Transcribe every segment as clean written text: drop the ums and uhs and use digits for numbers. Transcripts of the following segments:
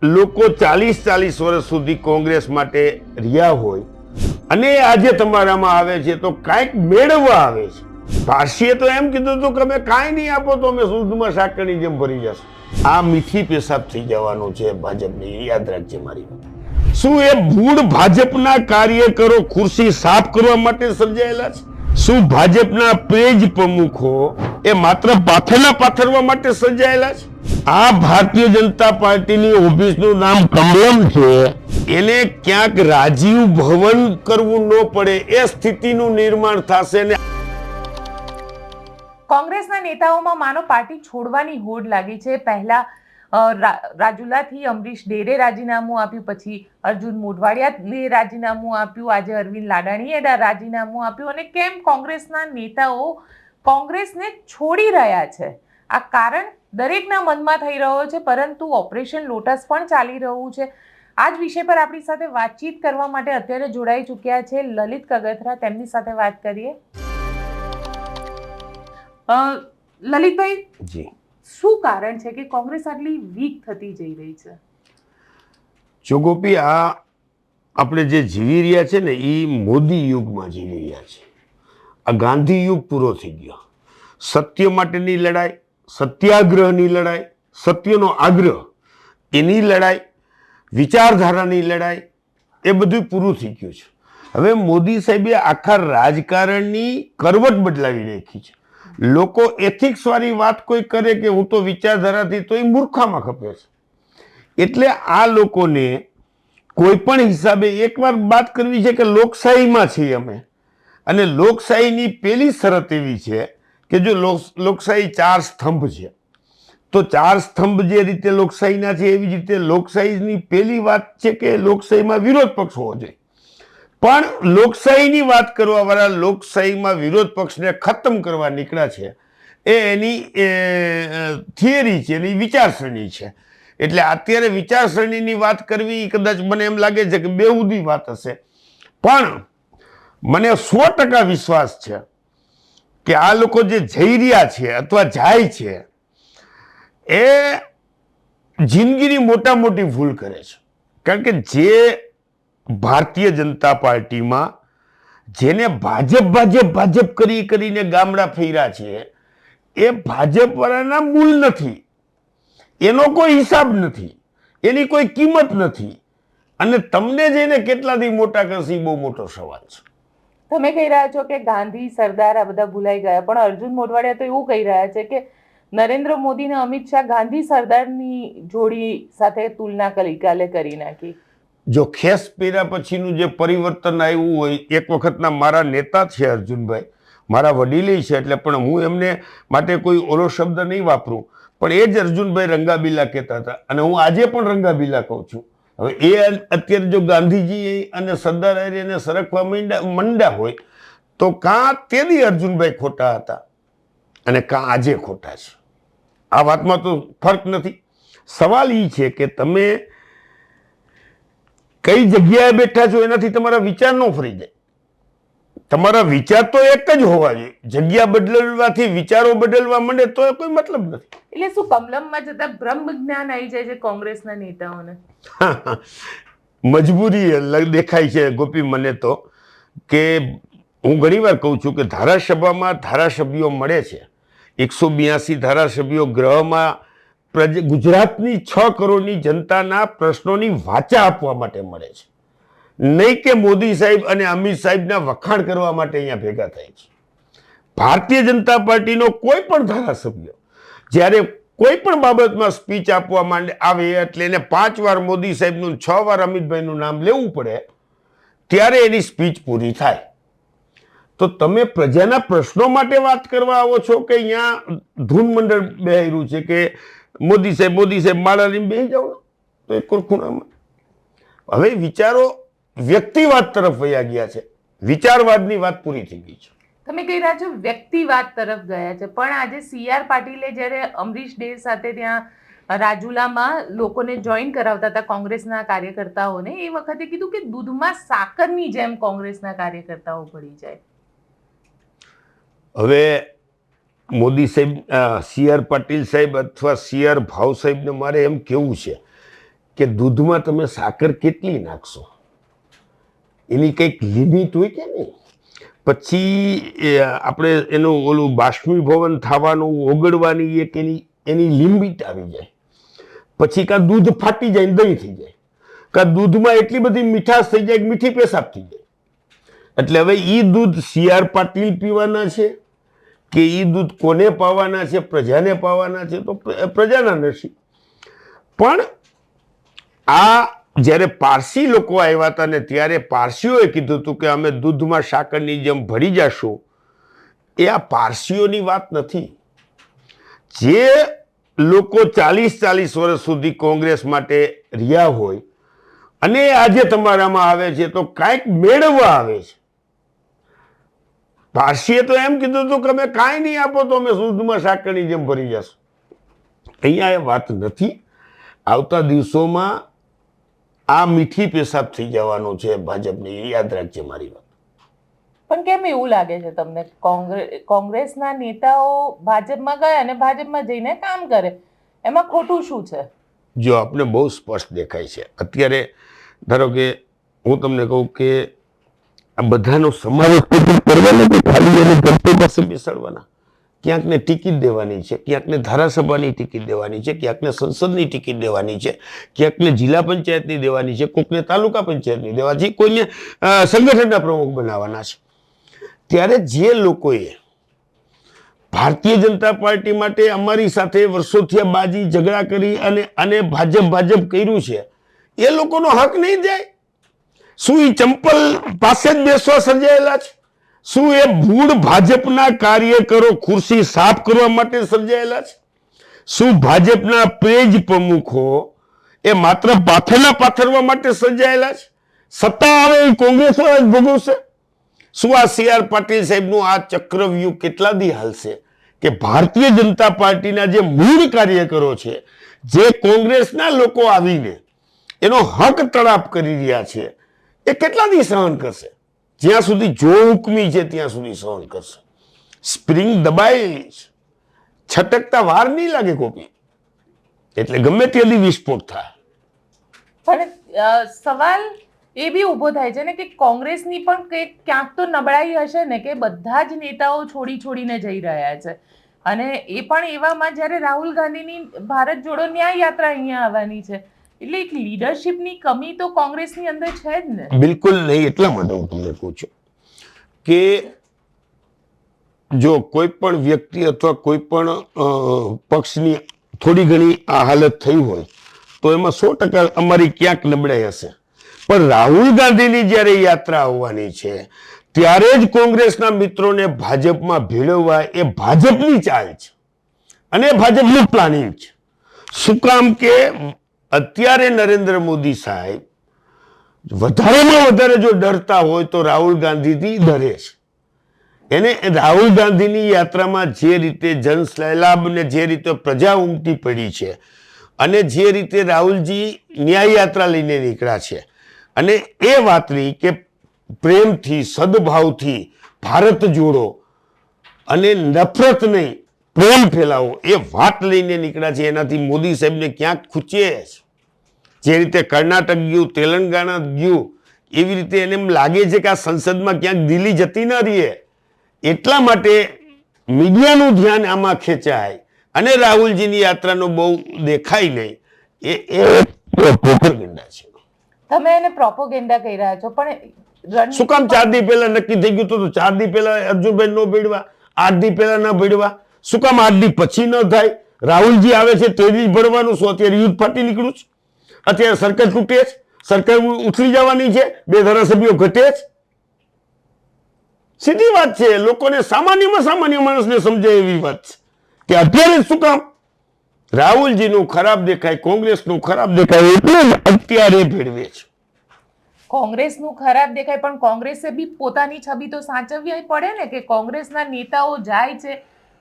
લોકો 40 વર્ષ સુધી કોંગ્રેસ માટે રહ્યા હોય અને આજે તમારામાં આવે છે તો કાંઈક મેળવવા આવે છે. પારસીએ તો એમ કીધું હતું કે અમે કાંઈ નહીં આપો તો અમે દૂધમાં સાકરની જેમ ભરી જશું. આ મીઠી પેશાબ થઈ જવાનું છે ભાજપની, યાદ રાખજે મારી વાત. શું એ મૂળ ભાજપના કાર્યકરો ખુરશી સાફ કરવા માટે સર્જાયેલા છે? શું ભાજપના પેજ પ્રમુખો એ માત્ર પાથરવા માટે સર્જાયેલા છે? આ ભારતીય જનતા પાર્ટીની ઓફિસનું નામ કમલમ છે. એને ક્યાંક રાજીવ ભવન કરવું ન પડે એ સ્થિતિનું નિર્માણ થશે ને. કોંગ્રેસના નેતાઓમાં માનો પાર્ટી છોડવાની હોડ લાગી છે. પહેલા રાજુલાથી અમરીશ ડેરે રાજીનામું આપ્યું, પછી અર્જુન મોઢવાડિયાએ રાજીનામું આપ્યું, આજે અરવિંદ લાડાણીએ રાજીનામું આપ્યું. અને કેમ કોંગ્રેસના નેતાઓ કોંગ્રેસને છોડી રહ્યા છે? આ કારણ દરેકના મનમાં થઈ રહ્યો છે, પરંતુ ઓપરેશન લોટસ પણ ચાલી રહ્યું છે. આ જ વિષય પર આપણી સાથે વાતચીત કરવા માટે અત્યારે જોડાઈ ચૂક્યા છે લલિત કગથરા. તેમની સાથે વાત કરીએ. લલિતભાઈ જી, શું કારણ છે કે કોંગ્રેસ આટલી વીક થતી જઈ રહી છે? જો ગોપી, આ આપણે જે જીવી રહ્યા છે ને એ મોદી યુગમાં જીવી રહ્યા છે. આ ગાંધી યુગ પૂરો થઈ ગયો. સત્ય માટેની લડાઈ, સત્યાગ્રહની લડાઈ, સત્યનો આગ્રહ, એની લડાઈ, વિચારધારાની લડાઈ, એ બધું પૂરું થઈ ગયું છે. હવે મોદી સાહેબે આખા રાજકારણની કરવટ બદલાવી નાખી છે. લોકો એથિક્સ વાળી વાત કોઈ કરે કે હું તો વિચારધારાથી, તો એ મૂર્ખામાં ખપે છે. એટલે આ લોકોને કોઈ પણ હિસાબે એકવાર વાત કરવી છે કે લોકશાહીમાં છીએ અમે, અને લોકશાહીની પેલી શરત એવી છે કે જો લોકશાહી 4 સ્તંભ છે, તો 4 સ્તંભ જે રીતે લોકશાહીના છે એવી જ રીતે લોકશાહીની પેલી વાત છે કે લોકશાહીમાં વિરોધ પક્ષ હોવો જોઈએ. પણ લોકશાહીની વાત કરવા વાળા લોકશાહીમાં વિરોધ પક્ષને ખતમ કરવા નીકળ્યા છે. એ એની થિયરી છે, એની વિચારસરણી છે. એટલે અત્યારે વિચારસરણીની વાત કરવી કદાચ મને એમ લાગે છે કે બેહુદી વાત હશે. પણ મને 100% વિશ્વાસ છે કે આ લોકો જે જઈ રહ્યા છે અથવા જાય છે એ જિંદગીની મોટી ભૂલ કરે છે. કારણ કે જે ભારતીય જનતા પાર્ટીમાં જેને ભાજપ કરીને ગામડા ફેર્યા છે એ ભાજપ વાળાના મૂળ નથી, એનો કોઈ હિસાબ નથી, એની કોઈ કિંમત નથી. અને તમને જઈને કેટલાથી મોટા કરશે બહુ મોટો સવાલ છે. તમે કહી રહ્યા છો કે ગાંધી, સરદાર આ બધા ભૂલાઈ ગયા, પણ અર્જુન મોઢવાડિયા તો એવું કહી રહ્યા છે કે નરેન્દ્ર મોદી અને અમિત શાહ ગાંધી સરદારની જોડી સાથે તુલના કાલે કરી નાખી. જો ખેસ પહેર્યા પછીનું જે પરિવર્તન આવ્યું હોય, એક વખતના મારા નેતા છે અર્જુનભાઈ, મારા વડીલે છે, એટલે પણ હું એમને માટે કોઈ ઓલો શબ્દ નહીં વાપરું, પણ એ જ અર્જુનભાઈ રંગાબીલા કહેતા હતા, અને હું આજે પણ રંગાબીલા કહું છું. હવે એ અત્યારે જો ગાંધીજી અને સરદાર એને સરકવા મંડ્યા હોય તો કાં તેની અર્જુનભાઈ ખોટા હતા અને કાં આજે ખોટા છે. આ વાતમાં તો ફરક નથી. સવાલ એ છે કે તમે કઈ જગ્યાએ બેઠા છો એનાથી તમારા વિચાર ન ફરી જાય. તમારા વિચાર તો એક જ હોવા જોઈએ. જગ્યા બદલવાથી વિચારો બદલવા માંડે તો કોઈ મતલબ નથી. એટલે શું કમલમમાં જતા બ્રહ્મ જ્ઞાન આવી જાય છે કોંગ્રેસના નેતાઓને? મજબૂરી દેખાય છે ગોપી મને તો, કે હું ઘણીવાર કહું છું કે ધારાસભામાં ધારાસભ્યો મળે છે, 182 ધારાસભ્યો ગૃહમાં ગુજરાતની 6 કરોડની જનતાના પ્રશ્નોની વાચા આપવા માટે મળે છે, નહીં કે મોદી સાહેબ અને અમિત સાહેબના વખાણ કરવા માટે અહીંયા ભેગા થાય છે. ભારતીય જનતા પાર્ટીનો કોઈ પણ ધારાસભ્ય જ્યારે કોઈ પણ બાબતમાં સ્પીચ આપવા માંડે આવે એટલે એને 5 વાર મોદી સાહેબનું, 6 વાર અમિતભાઈનું નામ લેવું પડે, ત્યારે એની સ્પીચ પૂરી થાય. તો તમે પ્રજાના પ્રશ્નો માટે વાત કરવા આવો છો કે અહીંયા ધૂન મંડળ બેહાર્યું છે કે મોદી સાહેબ માળા લઈને બેસી જાઓ તો એક ખૂણામાં. હવે વિચારો વ્યક્તિવાદ તરફ વયા ગયા છે. વિચારવાદની વાત પૂરી થઈ ગઈ છે. તમે કહી રહ્યા છો વ્યક્તિવાદ તરફ ગયા છે, પણ આજે CR પાટીલે જ્યારે અમરીશ ડેર સાથે ત્યાં રાજુલામાં લોકોને જોઈન કરાવતા હતા કોંગ્રેસના કાર્યકર્તાઓને, એ વખતે કીધું કે દૂધમાં સાકરની જેમ કોંગ્રેસના કાર્યકર્તાઓ પડી જાય. હવે મોદી સાહેબ, CR પાટીલ સાહેબ અથવા CR ભાવ સાહેબને મારે એમ કહેવું છે કે દૂધમાં તમે સાકર કેટલી નાખશો, એની કંઈક લિમિટ હોય કે નહીં. પછી આપણે એનું ઓલું બાષ્પીભવન થવાનું, ઓગળવાની એક એની લિમિટ આવી જાય. પછી કાં દૂધ ફાટી જાય, દહીં થઈ જાય, કાં દૂધમાં એટલી બધી મીઠાશ થઈ જાય કે મીઠી પેશાબ થઈ જાય. એટલે હવે એ દૂધ CR પાટીલ પીવાના છે કે એ દૂધ કોને પાવાના છે, પ્રજાને પાવાના છે, તો પ્રજાના નસીબ. પણ આ જ્યારે પારસી લોકો આવ્યા હતા ને ત્યારે પારસીઓએ કીધું હતું કે અમે દૂધમાં સાકરની જેમ ભળી જશું. એ આ પારસીઓની વાત નથી. જે લોકો 40 વર્ષ સુધી કોંગ્રેસ માટે રહ્યા હોય અને આજે તમારામાં આવે છે તો કાંઈક મેળવવા આવે છે. પારસીએ તો એમ કીધું હતું કે અમે કાંઈ નહીં આપો તો અમે દૂધમાં સાકરની જેમ ભરી જશું. અહીંયા એ વાત નથી. આવતા દિવસોમાં આ મીઠી પેશાબ થઈ જવાનો છે ભાજપને, એ યાદ રાખજે મારી વાત. પણ કેમ એવું લાગે છે તમને કોંગ્રેસના નેતાઓ ભાજપમાં ગયા અને ભાજપમાં જઈને કામ કરે, એમાં ખોટું શું છે? જો આપણે બહુ સ્પષ્ટ દેખાય છે અત્યારે. ધારો કે હું તમને કહું કે આ બધાનો સમાવેશ કરવાનો કે ખાલી એને જનતા પાસે બેસાડવાના. ક્યાંકને ટિકિટ દેવાની છે, ક્યાંકને ધારાસભાની ટિકિટ દેવાની છે, ક્યાંકને સંસદની ટિકિટ દેવાની છે, ક્યાંકને જિલ્લા પંચાયતની દેવાની છે, કોઈકને તાલુકા પંચાયતની દેવાની છે, કોઈને સંગઠનના પ્રમુખ બનાવવાના છે. ત્યારે જે લોકોએ ભારતીય જનતા પાર્ટી માટે અમારી સાથે વર્ષોથી બાજી ઝઘડા કરી અને ભાજપ કર્યું છે, એ લોકોનો હક નહીં જાય? શું એ ચંપલ પાસે જ બેસવા સર્જાયેલા છે? શું એ ભૂડ ભાજપના કાર્યકરો ખુરશી સાફ કરવા માટે સર્જાયેલા છે? શું ભાજપના પેજ પ્રમુખો એ માત્ર પાથરવા માટે સર્જાયેલા છે? સત્તા આવે એ કોંગ્રેસ વાળા જ ભોગવશે. શું આ CR પાટીલ સાહેબનું આ ચક્રવ્યૂહ કેટલા દી હાલશે કે ભારતીય જનતા પાર્ટીના જે મૂળ કાર્યકરો છે, જે કોંગ્રેસના લોકો આવીને એનો હક તડાપ કરી રહ્યા છે, એ કેટલા દી સહન કરશે? જ્યાં સુધી જો હુકમી છે ત્યાં સુધી સહન કરશે. સ્પ્રિંગ દબાયેલી છે, છટકતા વાર નહીં લાગે કોપી, એટલે ગમે ત્યાંથી વિસ્ફોટ થાય. પણ સવાલ એ બી ઊભો થાય છે ને કે કોંગ્રેસની પણ ક્યાંક તો નબળાઈ હશે ને કે બધા જ નેતાઓ છોડીને જઈ રહ્યા છે, અને એ પણ એવામાં જ્યારે રાહુલ ગાંધીની ભારત જોડો ન્યાય યાત્રા અહીંયા આવવાની છે, એટલે એક લીડરશિપની કમી તો કોંગ્રેસની અંદર છે જ ને. બિલકુલ નહીં. એટલા માટે હું તમને પૂછું કે જો કોઈ પણ વ્યક્તિ અથવા કોઈ પણ પક્ષની થોડી ઘણી આ હાલત થઈ હોય તો એમાં 100% અમારી ક્યાંક નબળાઈ હશે. પણ રાહુલ ગાંધીની જ્યારે યાત્રા આવવાની છે ત્યારે જ કોંગ્રેસના મિત્રોને ભાજપમાં ભેળવવા એ ભાજપની ચાલ છે અને ભાજપનું પ્લાનિંગ છે. શું કામ કે અત્યારે નરેન્દ્ર મોદી સાહેબ વધારેમાં વધારે જો ડરતા હોય તો રાહુલ ગાંધીથી ડરે છે. એને રાહુલ ગાંધીની યાત્રામાં જે રીતે જનસૈલાબ ને જે રીતે પ્રજા ઉમટી પડી છે અને જે રીતે રાહુલજી ન્યાય યાત્રા લઈને નીકળ્યા છે અને એ વાતની કે પ્રેમથી, સદભાવથી ભારત જોડો અને નફરત નહીં પ્રેમ ફેલાવો, એ વાત લઈને નીકળ્યા છે. એનાથી મોદી સાહેબને ક્યાંક ખૂચે છે. જે રીતે કર્ણાટક ગયું, તેલંગાણા ગયું, એવી રીતે એને એમ લાગે છે કે આ સંસદમાં ક્યાંક દિલ્હી જતી ન રહીએ. એટલા માટે મીડિયાનું ધ્યાન આમાં ખેંચાય અને રાહુલજીની યાત્રાનો બહુ દેખાય નહીં, એ પ્રોપેગેન્ડા છે. તમે એને પ્રોપેગેન્ડા કહી રહ્યા છો, પણ શું કામ 4 દી પહેલા નક્કી થઈ ગયું તો 4 દી પહેલા અર્જુનભાઈ નો ભેડવા, 8 દી પહેલા ન ભેડવા? શું કામ 8 દી પછી ન થાય? રાહુલજી આવે છે તે દી ભરવાનું શું? અત્યારે યુદ્ધ ફાટી નીકળ્યું છે, અત્યારે સરકાર તૂટે છે, સરકાર ઉથલી જવાની છે, 2 ધારાસભ્યો ઘટે છે. સીધી વાત છે, લોકોને સામાન્યમાં સામાન્ય માણસને સમજાય એવી વાત છે કે અત્યારે શું કામ રાહુલજીનું ખરાબ દેખાય, કોંગ્રેસનું ખરાબ દેખાય એટલે અત્યારે ભેળવે છે. કોંગ્રેસનું ખરાબ દેખાય પણ કોંગ્રેસે બી પોતાની છબી તો સાચવવી પડે ને, કે કોંગ્રેસના નેતાઓ જાય છે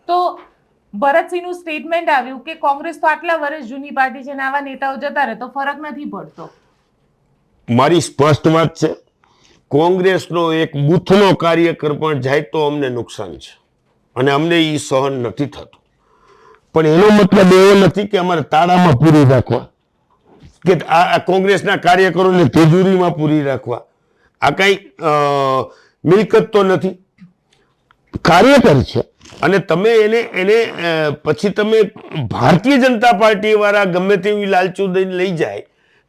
તો ભરતસિંહનું સ્ટેટમેન્ટ આવ્યું કે કોંગ્રેસ તો આટલા વર્ષ જૂની પાર્ટી છે ને આવા નેતાઓ જતા રહે તો ફરક નથી પડતો. મારી સ્પષ્ટ વાત છે, કોંગ્રેસનો એક બૂથનો કાર્યકર પણ જાય તો અમને નુકસાન છે અને અમને એ સહન નથી થતું. પણ એનો મતલબ એવો નથી કે અમારે તાળામાં પૂરી રાખવા. કે આ કોંગ્રેસના કાર્યકરોને તિજોરીમાં પૂરી રાખવા. આ કઈ મિલકત તો નથી, કાર્યકર છે. અને તમે એને પછી તમે ભારતીય જનતા પાર્ટી વાળા ગમે તેવી લાલચુ દઈને લઈ જાય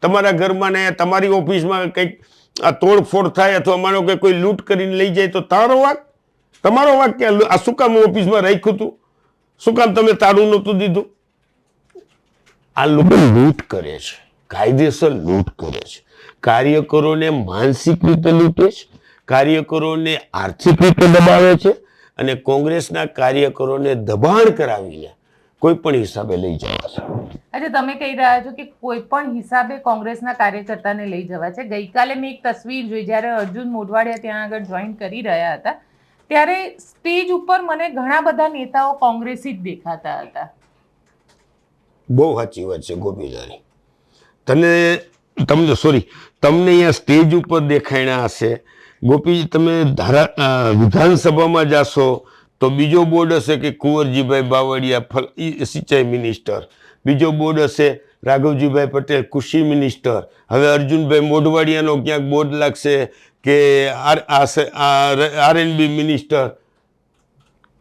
તમારા ઘરમાં ને તમારી ઓફિસમાં કંઈક આ તોડફોડ થાય અથવા માનો કે કોઈ લૂંટ કરીને લઈ જાય તો તમારો વાક કે આ શું કામ ઓફિસમાં રાખ્યું હતું, શું કામ તમે તાળું નહોતું દીધું? આ લોકો લૂંટ કરે છે, કાયદેસર લૂંટ કરે છે, કાર્યકરોને માનસિક રીતે લૂંટે છે, કાર્યકરોને આર્થિક રીતે દબાવે છે અને કોંગ્રેસના કાર્યકરોને દબાણ કરાવીને કોઈ પણ હિસાબે લઈ જવા છે. આજે તમે કહી રહ્યા છો કે કોઈ પણ હિસાબે કોંગ્રેસના કાર્યકર્તાને લઈ જવા છે. ગઈકાલે મેં એક તસવીર જોઈ, જ્યારે અર્જુન મોઢવાડિયા ત્યાં આગળ જોઈન કરી રહ્યા હતા ત્યારે સ્ટેજ ઉપર મને ઘણા બધા નેતાઓ કોંગ્રેસી જ દેખાતા હતા. બહુ સાચી વાત છે ગોપીદાની. તમને અહીંયા સ્ટેજ ઉપર દેખાણા હશે. ગોપીજી, તમે વિધાનસભામાં જાશો તો બીજો બોર્ડ હશે કે કુંવરજીભાઈ બાવળિયા સિંચાઈ મિનિસ્ટર, બીજો બોર્ડ હશે રાઘવજીભાઈ પટેલ કૃષિ મિનિસ્ટર, હવે અર્જુનભાઈ મોઢવાડિયાનો ક્યાંક બોર્ડ લાગશે કે R&B મિનિસ્ટર.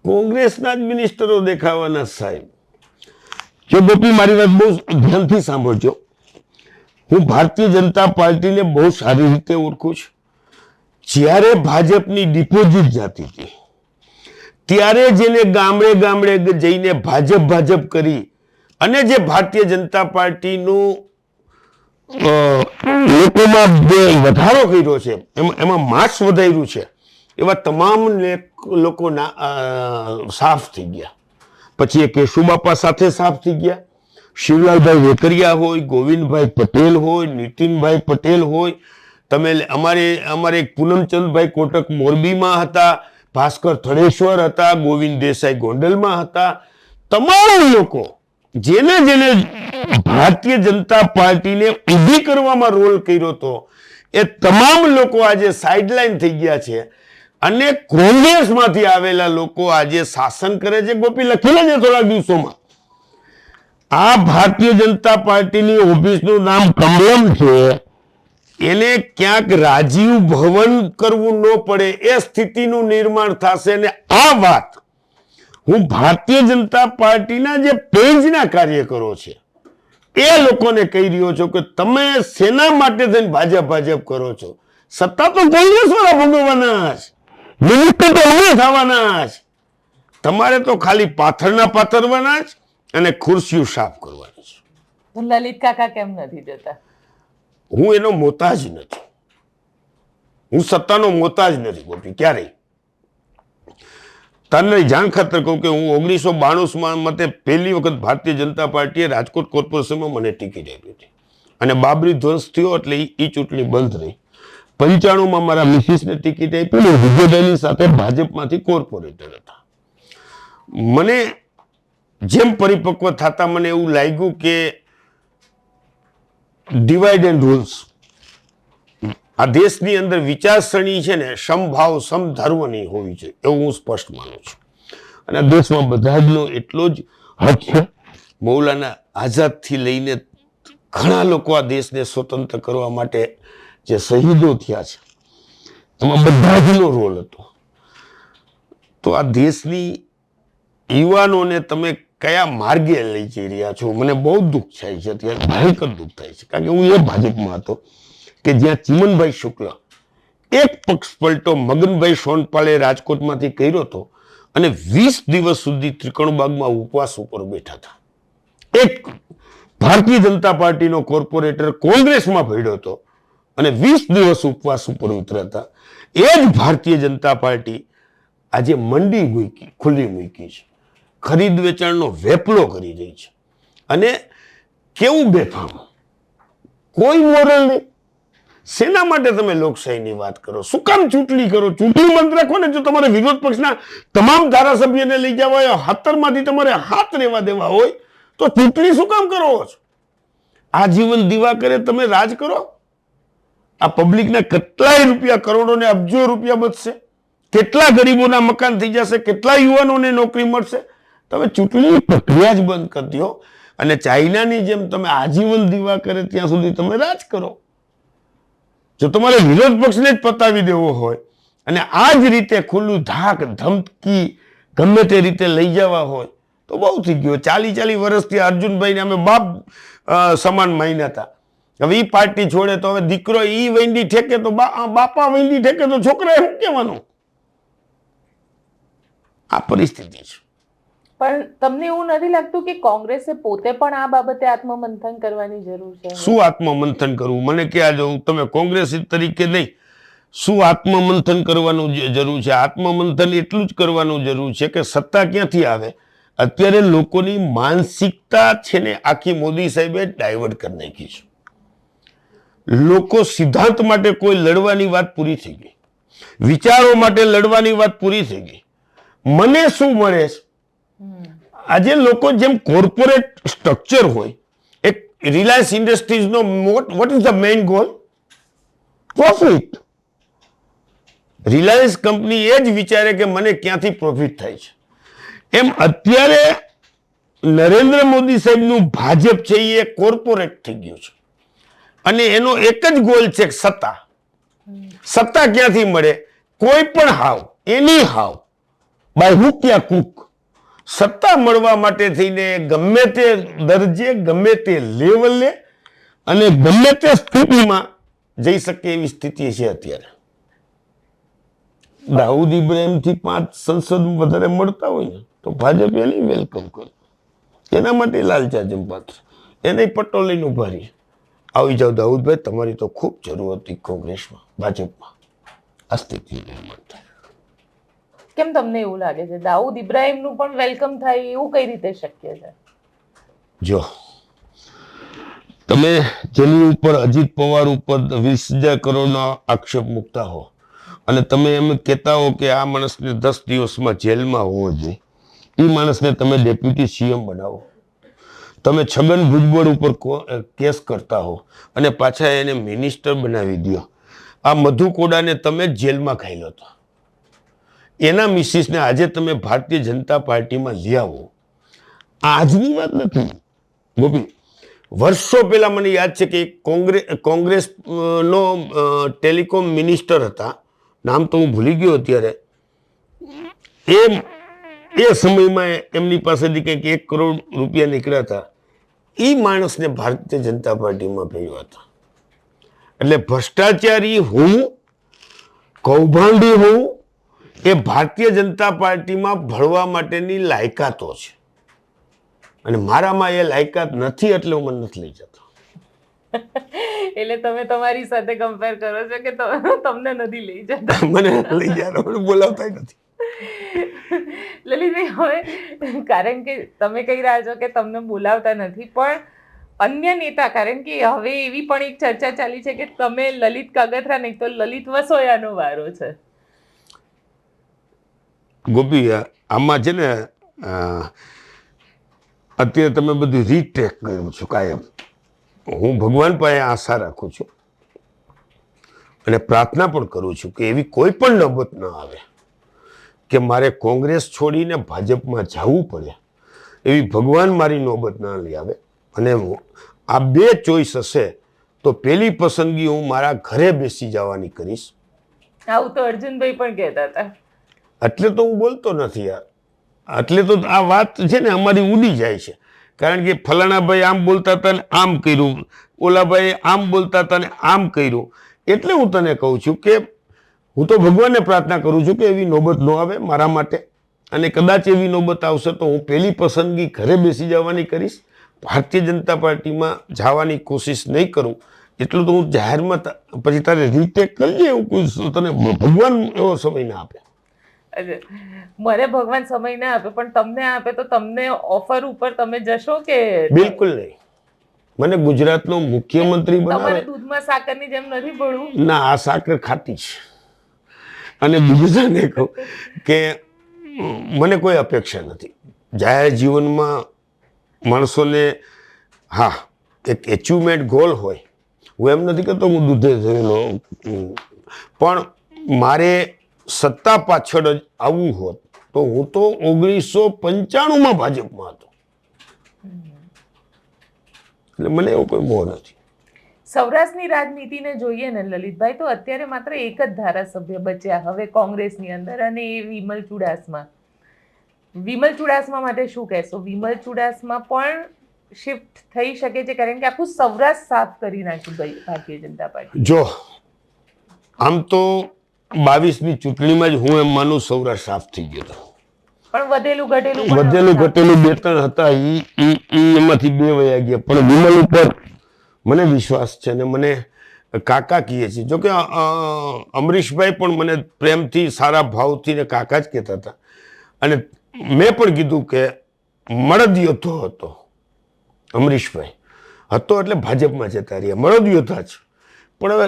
કોંગ્રેસના જ મિનિસ્ટરો દેખાવાના સાહેબ. જો ગોપી, મારી વાત બહુ ધ્યાનથી સાંભળજો. હું ભારતીય જનતા પાર્ટીને બહુ સારી રીતે ઓળખું છું. જ્યારે ભાજપની ડિપોઝિટ જતી હતી ત્યારે જેને ગામડે જઈને ભાજપ કરી અને જે ભારતીય જનતા પાર્ટીનું લોકોમાં વધારો કર્યો છે, એમાં માસ વધાર્યું છે, એવા તમામ લોકો સાફ થઈ ગયા. પછી એ કેશુબાપા સાથે સાફ થઈ ગયા. શિવલાલભાઈ વેકરિયા હોય, ગોવિંદભાઈ પટેલ હોય, નીતિનભાઈ પટેલ હોય, તમે અમારે એક પૂનમચંદભાઈ કોટક મોરબીમાં હતા, ભાસ્કર થળેશ્વર હતા, ગોવિંદ દેસાઈ ગોંડલમાં હતા. તમામ લોકો જેને ભારતીય જનતા પાર્ટીને ઊભી કરવામાં રોલ કર્યો હતો એ તમામ લોકો આજે સાઇડલાઇન થઈ ગયા છે અને કોંગ્રેસમાંથી આવેલા લોકો આજે શાસન કરે છે. ગોપી, લખી લેજે થોડા દિવસોમાં. આ ભારતીય જનતા પાર્ટીની ઓફિસનું નામ કમલમ છે. એને ક્યાંક રાજીવ ભવન કરવું ન પડે એ સ્થિતિનું નિર્માણ થશે. અને આ વાત હું ભારતીય જનતા પાર્ટીના જે પેજના કાર્યકરો છે એ લોકોને કહી રહ્યો છું કે તમે શેના માટે થઈને ભાજપ કરો છો? સત્તા તો કોંગ્રેસ વાળા ભોગવવાના જ, મિનિસ્ટર તો અમે થવાના જ. તમારે તો ખાલી પાથરવાના જ અને ખુરશીઓ સાફ કરવાની છે. તો લલિત કાકા કેમ નથી જતા? હું એનો મોતાજ નથી, હું સત્તાનો મોતાજ નથી ગોપી, ક્યારેય. તને જાણ ખાતર કહું કે હું 1992 મતે પહેલી વખત ભારતીય જનતા પાર્ટીએ રાજકોટ કોર્પોરેશનમાં મને ટિકિટ આપી હતી અને બાબરી ધ્વંસ થયો એટલે એ ચૂંટણી બંધ રહી. 95માં મારા મિસિસને ટિકિટ આપી ને વિજયભાઈની સાથે ભાજપમાંથી કોર્પોરેટર હતા. મને જેમ પરિપક્વ થતા મને એવું લાગ્યું કે ડિવાઇડ એન્ડ રૂલ્સ, આ દેશની અંદર વિચારસરણી છે ને સમભાવ સમધર્મની હોવી છે એવું હું સ્પષ્ટ માનું છું. અને આ દેશમાં બધા જનો એટલો જ હક છે. મૌલાના આઝાદથી લઈને ઘણા લોકો આ દેશને સ્વતંત્ર કરવા માટે જે શહીદો થયા છે એમાં બધા જનો રોલ હતો. તો આ દેશની યુવાનોને તમે કયા માર્ગે લઈ જઈ રહ્યા છો? મને બહુ દુઃખ થાય છે, અત્યારે ભયંકર દુઃખ થાય છે. કારણ કે હું એ ભાજપમાં હતો કે જ્યાં ચિમનભાઈ શુક્લ એક પક્ષ પલટો મગનભાઈ સોનપાલે રાજકોટમાંથી કર્યો હતો અને 20 દિવસ સુધી ત્રિકણબાગમાં ઉપવાસ ઉપર બેઠા હતા. એક ભારતીય જનતા પાર્ટીનો કોર્પોરેટર કોંગ્રેસમાં ભળ્યો હતો અને 20 દિવસ ઉપવાસ ઉપર ઉતર્યા હતા. એ જ ભારતીય જનતા પાર્ટી આજે મંડી ખુલ્લી મૂકી છે, ખરીદ વેચાણનો વેપલો કરી રહી છે. અને કેવું બેફામ, કોઈ મોરલ નહીં. શેના માટે તમે લોકશાહીની વાત કરો? શું કામ ચૂંટણી કરો? ચૂંટણી બંધ રાખો ને. જો તમારે વિરોધ પક્ષના તમામ ધારાસભ્યને લઈ જવા હોય, 17માંથી તમારે હાથ રહેવા દેવા હોય તો ચૂંટણી શું કામ કરો છો? આજીવન દીવા કરે તમે રાજ કરો. આ પબ્લિકના કેટલાય રૂપિયા, કરોડો ને અબજો રૂપિયા બચશે, કેટલા ગરીબોના મકાન થઈ જશે, કેટલા યુવાનોને નોકરી મળશે. તમે ચૂંટણીની પ્રક્રિયા જ બંધ કરી દો અને ચાઇનાની જેમ તમે આજીવન દીવા કરે ત્યાં સુધી તમે રાજ કરો. જો તમારે વિરોધ પક્ષને જ પતાવી દેવો હોય અને આ જ રીતે ખુલ્લું ધાક ધમકી ગમે તે રીતે લઈ જવા હોય તો બહુ થઈ ગયો. 40 વર્ષથી અર્જુનભાઈને અમે બાપ સમાન માન્યા હતા. હવે એ પાર્ટી છોડે તો હવે દીકરો ઈ વૈંડી ઠેકે તો બાપા વૈંડી ઠેકે તો છોકરાએ શું કહેવાનું? આ પરિસ્થિતિ છે. પણ તમને એવું નથી લાગતું કે કોંગ્રેસે પોતે પણ આ બાબતે આત્મમંથન કરવાની જરૂર છે? શું આત્મમંથન કરવું? મને ક્યાં જવું? તમે કોંગ્રેસ તરીકે નહીં, શું આત્મમંથન કરવાનું જરૂર છે? આત્મમંથન એટલું જ કરવાનું જરૂર છે કે સત્તા ક્યાંથી આવે. અત્યારે લોકોની માનસિકતા છે ને આખી મોદી સાહેબે ડાયવર્ટ કરી નાખી છે. લોકો સિદ્ધાંત માટે કોઈ લડવાની વાત પૂરી થઈ ગઈ, વિચારો માટે લડવાની વાત પૂરી થઈ ગઈ. મને શું મળે છે? આજે લોકો જેમ કોર્પોરેટ સ્ટ્રક્ચર હોય, એક રિલાયન્સ ઇન્ડસ્ટ્રીઝનો what is the main goal? Profit. Reliance company એ જ વિચારે કે મને ક્યાંથી પ્રોફિટ થાય છે. એમ અત્યારે નરેન્દ્ર મોદી સાહેબનું ભાજપ છે એ કોર્પોરેટ થઈ ગયું છે અને એનો એક જ ગોલ છે સત્તા. સત્તા ક્યાંથી મળે? કોઈ પણ હાવ, એની હાવ, બાય હુક યા કુક, સત્તા મળવા માટે થઈને ગમે તે દરજ્જે, ગમે તે લેવલે અને ગમે તે સ્થિતિમાં જઈ શકે એવી સ્થિતિ છે અત્યારે. દાઉદ ઇબ્રાહિમથી 5 સંસદ વધારે મળતા હોય ને તો ભાજપ એને વેલકમ કરે. એના માટે લાલચાજમ પાત્ર એને પટ્ટો લઈને ઉભા રહી. આવી જાઓ દાઉદભાઈ, તમારી તો ખૂબ જરૂર હતી કોંગ્રેસમાં, ભાજપમાં. આ સ્થિતિ નિર્માણ થાય. કેમ તમને એવું લાગે છે દાઉદ ઇબ્રાહિમનું પણ વેલકમ થાય એવું કઈ રીતે શક્ય છે? જો તમે જેની ઉપર અજીત પવાર ઉપર 20,000 કરોડનો આક્ષેપ મૂકતા હો અને તમે એમ કહેતા હો કે આ માણસને 10 દિવસમાં જેલમાં હોવો જોઈએ, એ માણસને તમે ડેપ્યુટી સીએમ બનાવો, તમે છગન ભુજબળ ઉપર કેસ કરતા હો અને પાછા એને મિનિસ્ટર બનાવી દો. આ મધુ કોડાને તમે જેલમાં ખાઈ લો તો એના મિસિસને આજે તમે ભારતીય જનતા પાર્ટીમાં લઈ આવો. આજની વાત નથી ગોપી. વર્ષો પહેલા મને યાદ છે કે કોંગ્રેસનો ટેલિકોમ મિનિસ્ટર હતા, નામ તો હું ભૂલી ગયો અત્યારે. એ સમયમાં એમની પાસેથી કંઈક 1 કરોડ રૂપિયા નીકળ્યા હતા. એ માણસને ભારતીય જનતા પાર્ટીમાં ભેગા હતા. એટલે ભ્રષ્ટાચારી હોવું, કૌભાંડી હોવું એ ભારતીય જનતા પાર્ટીમાં ભળવા માટેની લાયકાતો છે અને મારામાં એ લાયકાત નથી એટલે હું મને નથી લઈ જતો. એટલે તમે તમારી સાથે કમ્પેર કરો છો કે તમને નથી લઈ જતા? મને લઈ જતા, મને બોલાવતા નથી. લલિતભાઈ, હવે કારણ કે તમે કહી રહ્યા છો કે તમને બોલાવતા નથી, પણ અન્ય નેતા, કારણ કે હવે એવી પણ એક ચર્ચા ચાલી છે કે તમે લલિત કાગથરા નહીં તો લલિત વસોયાનો વારો છે. ગોપી, આમાં છે ને અત્યારે તમે બધું રીટેક કર્યું છું કાયમ. હું ભગવાન પાસે આશા રાખું છું અને પ્રાર્થના પણ કરું છું કે એવી કોઈ પણ નોબત ન આવે કે મારે કોંગ્રેસ છોડીને ભાજપમાં જવું પડે. એવી ભગવાન મારી નોબત ના લઈ આવે. અને આ 2 ચોઈસ હશે તો પહેલી પસંદગી હું મારા ઘરે બેસી જવાની કરીશ. આવું તો અર્જુનભાઈ પણ કહેતા હતા. એટલે તો હું બોલતો નથી યાર. એટલે તો આ વાત છે ને અમારી ઉડી જાય છે, કારણ કે ફલાણાભાઈ આમ બોલતા હતા ને આમ કર્યું, ઓલાભાઈ આમ બોલતા હતા ને આમ કર્યું. એટલે હું તને કહું છું કે હું તો ભગવાનને પ્રાર્થના કરું છું કે એવી નોબત ન આવે મારા માટે, અને કદાચ એવી નોબત આવશે તો હું પહેલી પસંદગી ઘરે બેસી જવાની કરીશ. ભારતીય જનતા પાર્ટીમાં જવાની કોશિશ નહીં કરું. એટલું તો હું જાહેરમાં, પછી તારે રીટેક કરજે, એવું કોઈ તને ભગવાન એવો સમય ના આપે. મને ભગવાન સમય ના આપે, પણ તમને આપે તો તમને ઓફર ઉપર તમે જશો કે? બિલકુલ નહીં. મને ગુજરાતનો મુખ્યમંત્રી તમારે બનાવે. દૂધમાં સાકરની જેમ નથી ભળવું? ના, આ સાકર ખાટી છે. અને બીજું તને કહું કે મને કોઈ અપેક્ષા નથી જાહેર જીવનમાં. માણસોને હા એક એચિવમેન્ટ ગોલ હોય. હું એમ નથી કહેતો હું દૂધે થયેલો, પણ મારે સત્તા પાછળ જ આવવું હોત તો હું તો 1995માં ભાજપમાં હતો. એટલે મને એવો કોઈ મોહ નથી. સૌરાષ્ટ્રની રાજનીતિને જોઈએ ને લલિતભાઈ, તો અત્યારે માત્ર એક જ ધારાસભ્ય બચ્યા હવે કોંગ્રેસની અંદર, અને એ વિમલ ચુડાસમા. વિમલ ચુડાસમા માટે શું કહેશો? વિમલ ચુડાસમા પણ શિફ્ટ થઈ શકે છે, કારણ કે આખું સૌરાષ્ટ્ર સાફ કરી નાખ્યું ભારતીય જનતા પાર્ટી. જો આમ તો 22ની ચૂંટણીમાં જ હું એમ માનું સૌરાષ્ટ્ર સાફ થઈ ગયો હતો. પણ વધેલું ઘટેલું 2-3 હતા, એમાંથી 2 વયા ગયા. પણ વિમલ ઉપર મને વિશ્વાસ છે અને મને કાકા કહીએ છીએ. જોકે અમરીશભાઈ પણ મને પ્રેમથી સારા ભાવથી ને કાકા જ કહેતા હતા, અને મેં પણ કીધું કે મળદ યોદ્ધો હતો અમરીશભાઈ. હતો એટલે ભાજપમાં જતા રહ્યા, મળદ યોદ્ધા જ. પણ હવે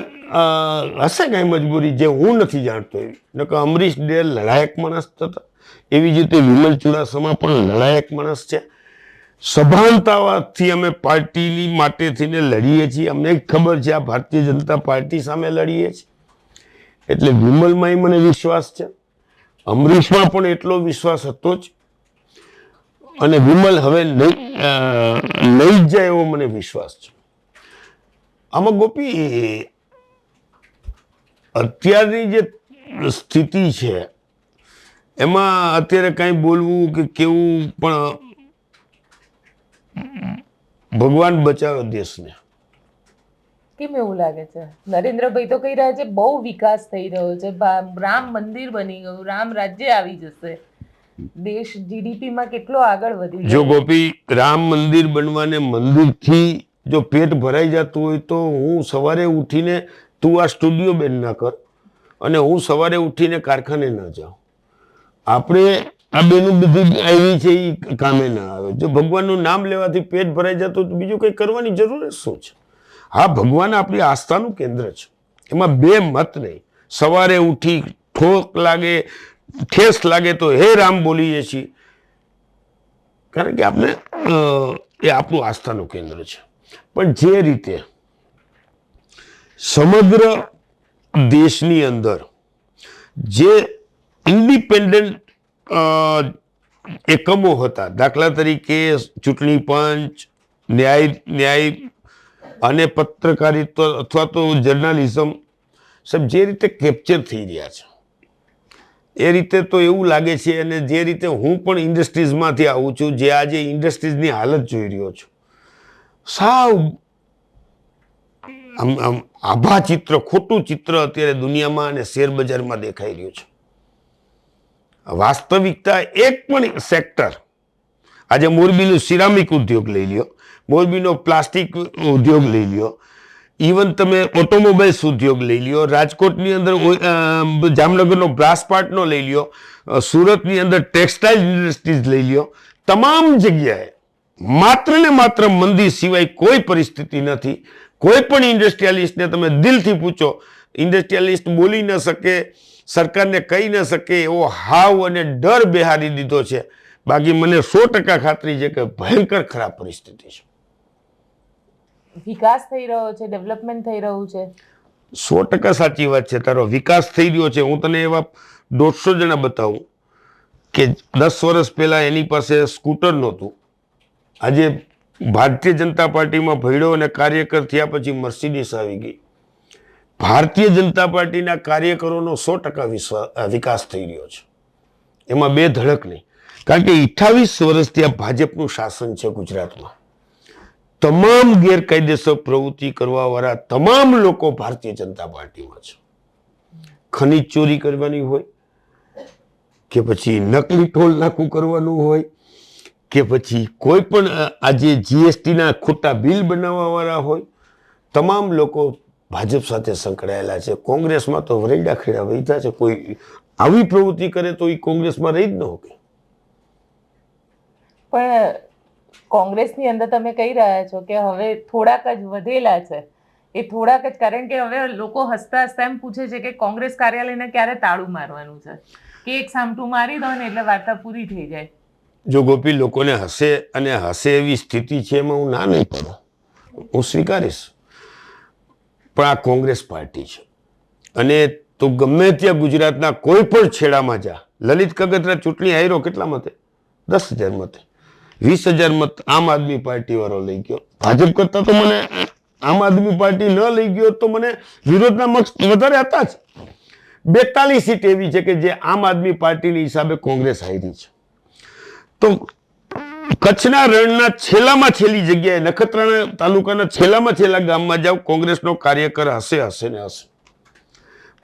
હશે કાંઈ મજબૂરી જે હું નથી જાણતો એવી. નકર અમરીશ ડેર લડાયક માણસ હતા, એવી જ રીતે વિમલ ચુડાસમા પણ લડાયક માણસ છે. સભાનતાથી અમે પાર્ટીની માટે થઈને લડીએ છીએ. અમને ખબર છે આ ભારતીય જનતા પાર્ટી સામે લડીએ છીએ, એટલે વિમલમાં મને વિશ્વાસ છે. અમરીશમાં પણ એટલો વિશ્વાસ હતો જ, અને વિમલ હવે લઈ જ જાય એવો મને વિશ્વાસ છે. આમાં ગોપી, અત્યારની જે સ્થિતિ છે એમાં અત્યારે કાંઈ બોલવું કે કેવું, પણ ભગવાન બચાવે દેશને. કેમ એવું લાગે છે? નરેન્દ્રભાઈ તો કહી રહ્યા છે બહુ વિકાસ થઈ રહ્યો છે, રામ મંદિર બની ગયું, રામ રાજ્ય આવી જશે, દેશ જીડીપીમાં કેટલો આગળ વધી ગયો. જો ગોપી, રામ મંદિર બનવાને મંદિરથી જો પેટ ભરાઈ જતું હોય તો હું સવારે ઉઠીને, તું આ સ્ટુડિયો બેન ના કર અને હું સવારે ઉઠીને કારખાને ના જાઉં. આપણે આ બેનું બધી આવી છે એ કામે ના આવે. જો ભગવાનનું નામ લેવાથી પેટ ભરાઈ જતું તો બીજું કંઈ કરવાની જરૂર શું છે? હા, ભગવાન આપણી આસ્થાનું કેન્દ્ર છે, એમાં 2 મત નહીં. સવારે ઉઠી ઠોક લાગે, ઠેસ લાગે તો હે રામ બોલીએ છીએ, કારણ કે આપણે એ આપણું આસ્થાનું કેન્દ્ર છે. પણ જે રીતે સમગ્ર દેશની અંદર જે ઇન્ડિપેન્ડન્ટ એકમો હતા, દાખલા તરીકે ચૂંટણી પંચ, ન્યાય અને પત્રકારિત્વ અથવા તો જર્નાલિઝમ, સાહેબ જે રીતે કેપ્ચર થઈ રહ્યા છે એ રીતે તો એવું લાગે છે. અને જે રીતે હું પણ ઇન્ડસ્ટ્રીઝમાંથી આવું છું, જે આજે ઇન્ડસ્ટ્રીઝની હાલત જોઈ રહ્યો છું, સાવ આમ આભા ચિત્ર, ખોટું ચિત્ર અત્યારે દુનિયામાં અને શેર બજારમાં દેખાઈ રહ્યું છે. વાસ્તવિકતા એક પણ સેક્ટર, આજે મોરબીનું સિરામિક ઉદ્યોગ લઈ લ્યો, મોરબીનો પ્લાસ્ટિક ઉદ્યોગ લઈ લ્યો, ઇવન તમે ઓટોમોબાઈલ્સ ઉદ્યોગ લઈ લ્યો, રાજકોટની અંદર જામનગરનો બ્રાસ પાર્ટનો લઈ લ્યો, સુરતની અંદર ટેક્સટાઇલ ઇન્ડસ્ટ્રીઝ લઈ લ્યો, તમામ જગ્યાએ માત્ર ને માત્ર મંદી સિવાય કોઈ પરિસ્થિતિ નથી. કોઈ પણ ઇન્ડસ્ટ્રીયાલિસ્ટને તમે દિલથી પૂછો, ઇન્ડસ્ટ્રીયાલિસ્ટ બોલી ન શકે, સરકારને કહી ન શકે એવો હાવ અને ડર બેહારી દીધો છે. બાકી મને 100% ખાતરી છે કે ભયંકર ખરાબ પરિસ્થિતિ છે. વિકાસ થઈ રહ્યો છે, ડેવલપમેન્ટ થઈ રહ્યું છે. 100% સાચી વાત છે. તારો વિકાસ થઈ રહ્યો છે. હું તને એવા 150 જણા બતાવું કે 10 વર્ષ પહેલા એની પાસે સ્કૂટર નહોતું, આજે ભારતીય જનતા પાર્ટીમાં ભયડો અને કાર્યકર થયા પછી મર્સિડીઝ આવી ગઈ. ભારતીય જનતા પાર્ટીના કાર્યકરોનો 100% વિકાસ થઈ રહ્યો છે, એમાં 2 ધડક નહીં. કારણ કે 28 વર્ષથી આ ભાજપનું શાસન છે ગુજરાતમાં. તમામ ગેરકાયદેસર પ્રવૃત્તિ કરવાવાળા તમામ લોકો ભારતીય જનતા પાર્ટીમાં છે. ખનીજ ચોરી કરવાની હોય કે પછી નકલી ટોલ નાકું કરવાનું હોય કે પછી કોઈ પણ આજે જીએસટીના ખોટા બિલ બનાવવાવાળા હોય, તમામ લોકો ભાજપ સાથે સંકળાયેલા છે. કોંગ્રેસમાં તો વરેડા ખેડા વહીતા છે. કોઈ આવી પ્રવૃત્તિ કરે તો એ કોંગ્રેસમાં રહી જ ન શકે. પણ કોંગ્રેસની અંદર તમે કહી રહ્યા છો કે હવે થોડાક જ વધેલા છે, એ થોડાક જ, કારણ કે હવે લોકો હસતા હસતા એમ પૂછે છે કે કોંગ્રેસ કાર્યાલયને ક્યારે તાળું મારવાનું છે, કે એક સામટું મારી દો ને એટલે વાર્તા પૂરી થઈ જાય. જો ગોપી, લોકોને હસે અને હસે એવી સ્થિતિ છે એમાં હું ના નહીં પડું, હું સ્વીકારીશ. પણ આ કોંગ્રેસ પાર્ટી છે, અને તો ગમે ત્યાં ગુજરાતના કોઈ પણ છેડામાં જા, લલિત કગથરા ચૂંટણી હાર્યો કેટલા મતે? 10,000 મતે. 20,000 મત આમ આદમી પાર્ટી વાળો લઈ ગયો. ભાજપ કરતા તો મને આમ આદમી પાર્ટી ન લઈ ગયો તો મને વિરોધના મત વધારે હતા જ. 42 સીટ એવી છે કે જે આમ આદમી પાર્ટીની હિસાબે કોંગ્રેસ હારી છે. તો કચ્છના રણના છેલ્લામાં છેલ્લી જગ્યાએ નખત્રાણા તાલુકાના છેલ્લામાં છેલ્લા ગામમાં જાવ, કોંગ્રેસનો કાર્યકર હશે ને હશે.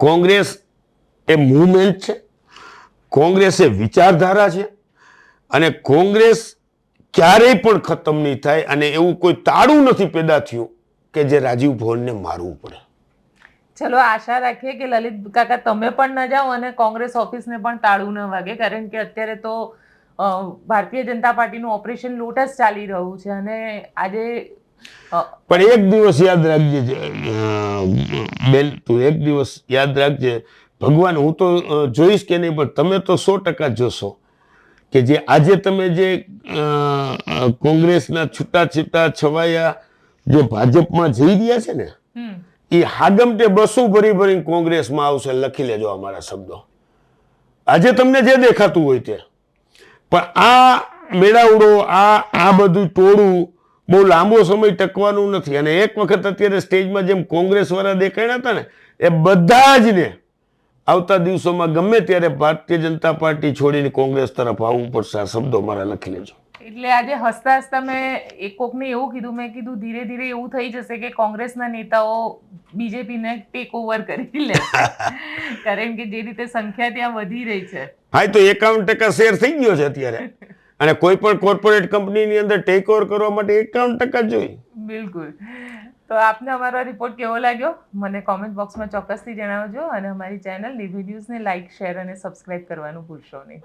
કોંગ્રેસ એ મૂવમેન્ટ છે, કોંગ્રેસ એ વિચારધારા છે, અને કોંગ્રેસ ક્યારેય પણ ખતમ નહીં થાય. અને એવું કોઈ તાળું નથી પેદા થયું કે જે રાજીવ ભવનને મારવું પડે. ચલો આશા રાખીએ કે લલિત કાકા તમે પણ ન જાઓ અને કોંગ્રેસ ઓફિસને પણ તાળું ન વાગે, કારણ કે અત્યારે તો ભારતીય જનતા પાર્ટીનું ઓપરેશન લોટસ ચાલી રહ્યું છે. અને આજે પણ એક દિવસ યાદ રાખજે બેન, તું એક દિવસ યાદ રાખજે, ભગવાન હું તો જોઈશ કે નહીં પણ તમે તો 100% જોશો કે જે આજે તમે જે કોંગ્રેસના છૂટા છવાયા જે ભાજપમાં જઈ રહ્યા છે ને, એ હાગમટે બસો ભરી કોંગ્રેસમાં આવશે. લખી લેજો અમારા શબ્દો. આજે તમને જે દેખાતું હોય તે, પણ આ મેળાવડો, આ બધું ટોળું બહુ લાંબો સમય ટકવાનું નથી. અને એક વખત અત્યારે સ્ટેજમાં જેમ કોંગ્રેસ વાળા દેખાડ્યા હતા ને, એ બધા જ ને આવતા દિવસોમાં ગમે ત્યારે ભારતીય જનતા પાર્ટી છોડીને કોંગ્રેસ તરફ આવવું પડશે. આ શબ્દો મારા લખી લેજો. એટલે આજે હસતા હસતા મેં કોકને એવું કીધું, મેં કીધું ધીરે ધીરે એવું થઈ જશે કે કોંગ્રેસના નેતાઓ બીજેપીને ટેક ઓવર કરી લે, કારણ કે જે રીતે સંખ્યા ત્યાં વધી રહી છે. હા, તો 51% શેર થઈ ગયો છે અત્યારે. અને કોઈ પણ કોર્પોરેટ કંપનીની અંદર ટેક ઓવર કરવા માટે 51% જોઈએ. બિલકુલ. તો આપને અમારો રિપોર્ટ કેવો લાગ્યો મને કોમેન્ટ બોક્સમાં ચોક્કસથી જણાવજો, અને અમારી ચેનલ નિર્ભય ન્યૂઝને લાઇક, શેર અને સબસ્ક્રાઇબ કરવાનું ભૂલશો નહીં.